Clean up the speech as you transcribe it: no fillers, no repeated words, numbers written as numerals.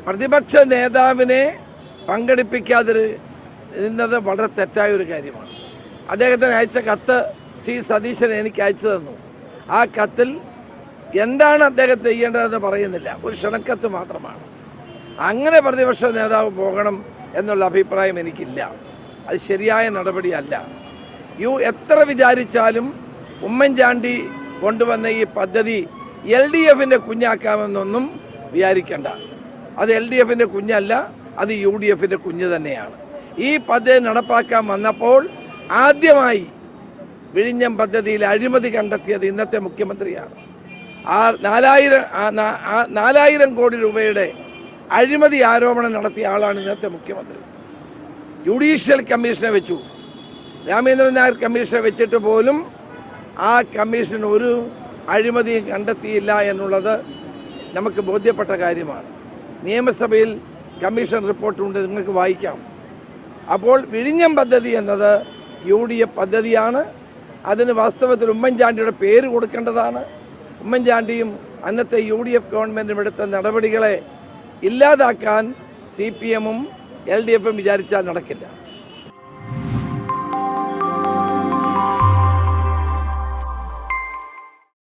പ്രതിപക്ഷ നേതാവിനെ പങ്കെടുപ്പിക്കാതിരുന്നത് വളരെ തെറ്റായ ഒരു കാര്യമാണ്. അദ്ദേഹത്തിന് അയച്ച കത്ത് ശ്രീ സതീശൻ എനിക്ക് അയച്ചു തന്നു. ആ കത്തിൽ എന്താണ് അദ്ദേഹം ചെയ്യേണ്ടതെന്ന് പറയുന്നില്ല, ഒരു ക്ഷണക്കത്ത് മാത്രമാണ്. അങ്ങനെ പ്രതിപക്ഷ നേതാവ് പോകണം എന്നുള്ള അഭിപ്രായം എനിക്കില്ല. അത് ശരിയായ നടപടിയല്ല. എത്ര വിചാരിച്ചാലും ഉമ്മൻചാണ്ടി കൊണ്ടുവന്ന ഈ പദ്ധതി LDFിൻ്റെ കുഞ്ഞാക്കാമെന്നൊന്നും വിചാരിക്കേണ്ട. അത് LDFിൻ്റെ കുഞ്ഞല്ല, അത് UDFിൻ്റെ കുഞ്ഞ് തന്നെയാണ്. ഈ പദ്ധതി നടപ്പാക്കാൻ വന്നപ്പോൾ ആദ്യമായി വിഴിഞ്ഞം പദ്ധതിയിൽ അഴിമതി കണ്ടെത്തിയത് ഇന്നത്തെ മുഖ്യമന്ത്രിയാണ്. ആ 4000 കോടി രൂപയുടെ അഴിമതി ആരോപണം നടത്തിയ ആളാണ് ഇന്നത്തെ മുഖ്യമന്ത്രി. ജുഡീഷ്യൽ കമ്മീഷനെ വെച്ചു, രാമേന്ദ്രൻ നായർ കമ്മീഷനെ വെച്ചിട്ട് പോലും ആ കമ്മീഷൻ ഒരു അഴിമതിയും കണ്ടെത്തിയില്ല എന്നുള്ളത് നമുക്ക് ബോധ്യപ്പെട്ട കാര്യമാണ്. നിയമസഭയിൽ കമ്മീഷൻ റിപ്പോർട്ടുണ്ട്, നിങ്ങൾക്ക് വായിക്കാം. അപ്പോൾ വിഴിഞ്ഞം പദ്ധതി എന്നത് UDF പദ്ധതിയാണ്. അതിന് വാസ്തവത്തിൽ ഉമ്മൻചാണ്ടിയുടെ പേര് കൊടുക്കേണ്ടതാണ്. ഉമ്മൻചാണ്ടിയും അന്നത്തെ UDF ഗവൺമെൻറ്റും എടുത്ത നടപടികളെ ഇല്ലാതാക്കാൻ CPMഉം LDFും വിചാരിച്ചാൽ നടക്കില്ല.